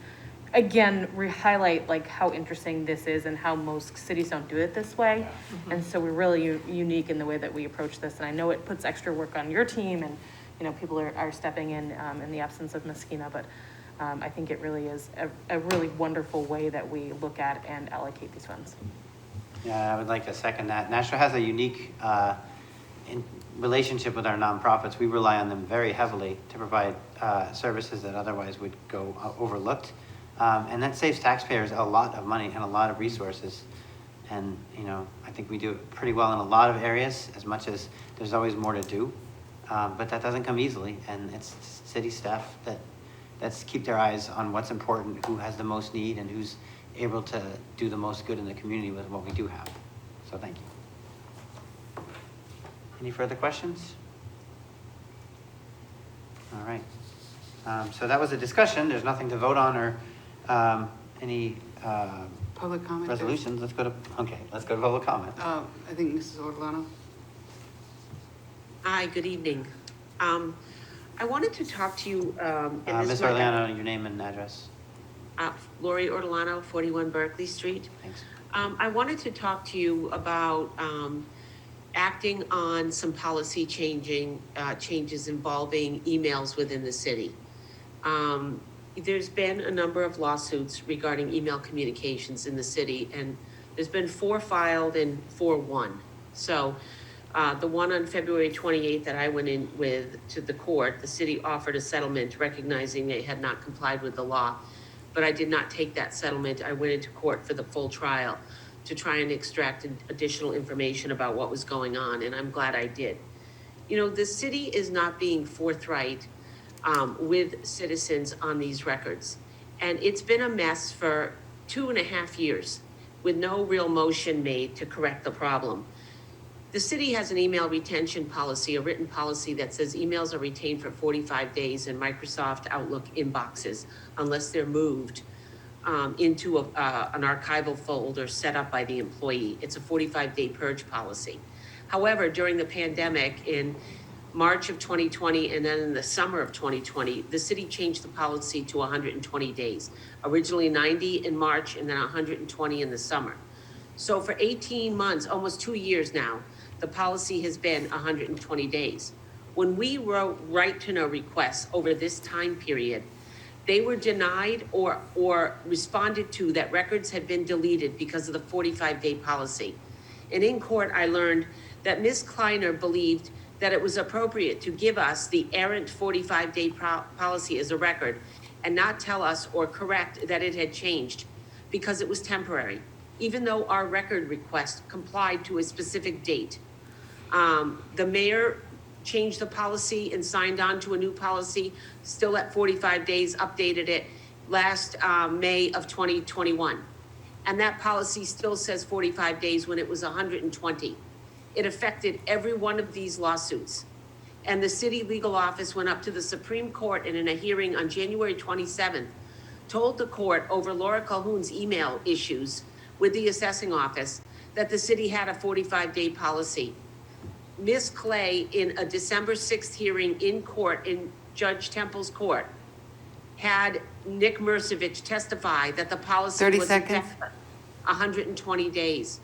again, highlight like how interesting this is and how most cities don't do it this way. And so we're really unique in the way that we approach this. And I know it puts extra work on your team and, you know, people are stepping in the absence of Messina, but I think it really is a really wonderful way that we look at and allocate these funds. Yeah, I would like to second that. Nashua has a unique relationship with our nonprofits. We rely on them very heavily to provide services that otherwise would go overlooked. And that saves taxpayers a lot of money and a lot of resources. And, you know, I think we do it pretty well in a lot of areas, as much as there's always more to do. But that doesn't come easily. And it's city staff that's keep their eyes on what's important, who has the most need, and who's able to do the most good in the community with what we do have. So thank you. Any further questions? All right. So that was a discussion. There's nothing to vote on or any Public comment? resolutions. Let's go to public comment. I think Mrs. Ortolano. Hi, good evening. I wanted to talk to you. Ms. Orlando, your name and address. Lori Ortolano, 41 Berkeley Street. Thanks. I wanted to talk to you about acting on some policy changes involving emails within the city. There's been a number of lawsuits regarding email communications in the city, and there's been 4 filed and 4 won. So the one on February 28th that I went in with to the court, the city offered a settlement recognizing they had not complied with the law, but I did not take that settlement. I went into court for the full trial to try and extract additional information about what was going on, and I'm glad I did. You know, the city is not being forthright with citizens on these records, and it's been a mess for 2.5 years with no real motion made to correct the problem. The city has an email retention policy, a written policy that says emails are retained for 45 days in Microsoft Outlook inboxes unless they're moved into an archival folder set up by the employee. It's a 45-day purge policy. However, during the pandemic in March of 2020 and then in the summer of 2020, the city changed the policy to 120 days. Originally 90 in March and then 120 in the summer. So for 18 months, almost 2 years now, the policy has been 120 days. When we wrote right-to-know requests over this time period, they were denied or responded to that records had been deleted because of the 45-day policy. And in court, I learned that Ms. Kleiner believed that it was appropriate to give us the errant 45-day policy as a record and not tell us or correct that it had changed because it was temporary, even though our record request complied to a specific date. The mayor changed the policy and signed on to a new policy, still at 45 days, updated it last May of 2021. And that policy still says 45 days when it was 120. It affected every one of these lawsuits. and the city legal office went up to the Supreme Court and in a hearing on January 27th, told the court over Laura Calhoun's email issues with the assessing office that the city had a 45-day policy. Ms. Clay, in a December 6th hearing in court, in Judge Temple's court, had Nick Mercevich testify that the policy 30 was seconds. 120 days.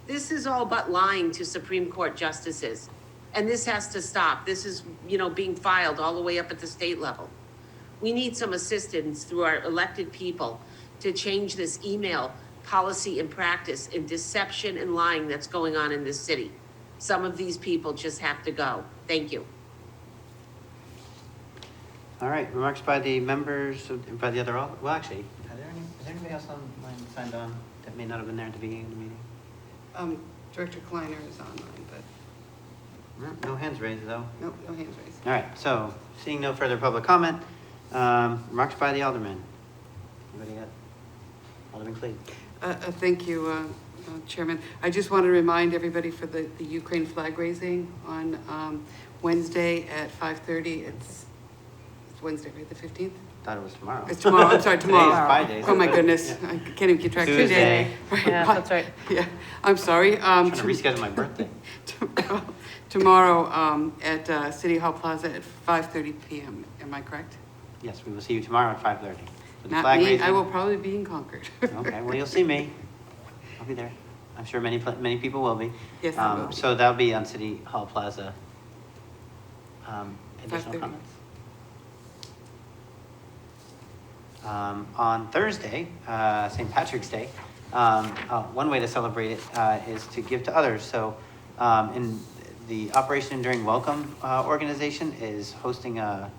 This is all but lying to Supreme Court justices. And this has to stop. This is, being filed all the way up at the state level. We need some assistance through our elected people to change this email policy and practice and deception and lying that's going on in this city. Some of these people just have to go. Thank you. All right, remarks by the members, by the other, well, actually, is there anybody else online signed on that may not have been there at the beginning of the meeting? Director Kleiner is online, but No hands raised, though. no hands raised. All right, so seeing no further public comment, remarks by the alderman. Anybody got? Alderman Cleave. Thank you, Chairman. I just want to remind everybody for the Ukraine flag raising on Wednesday at 5:30. It's Wednesday, right, the 15th? Thought it was tomorrow. It's tomorrow, I'm sorry, tomorrow. Today is 5 days. Oh, my goodness, Yeah. I can't even keep track of the day. Tuesday. Right, Yeah, that's right. Yeah, I'm sorry. I'm trying to reschedule my birthday. Tomorrow at City Hall Plaza at 5:30 PM, am I correct? Yes, we will see you tomorrow at 5:30. For the Not flag me, raising. I will probably be in Concord. Okay, well, you'll see me. I'll be there. I'm sure many people will be. Yes, I will be. So that'll be on City Hall Plaza. Additional 5:30. comments? On Thursday, St. Patrick's Day, one way to celebrate it is to give to others. So in the Operation Enduring Welcome organization is hosting a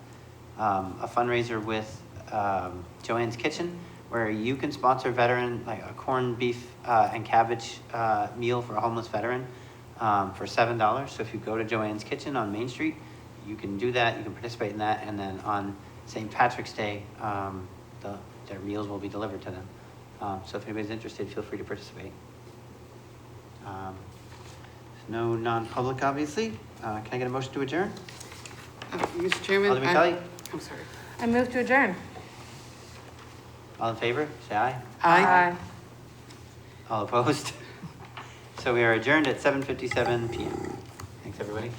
fundraiser with Joanne's Kitchen, where you can sponsor a veteran, like a corned beef and cabbage meal for a homeless veteran for $7. So if you go to Joanne's Kitchen on Main Street, you can do that, you can participate in that, and then on St. Patrick's Day, their meals will be delivered to them. So if anybody's interested, feel free to participate. No non-public, obviously. Can I get a motion to adjourn? Mr. Chairman. Alderman Kelly? I'm sorry. I move to adjourn. All in favor, say aye. Aye. All opposed? So we are adjourned at 7:57 PM. Thanks, everybody.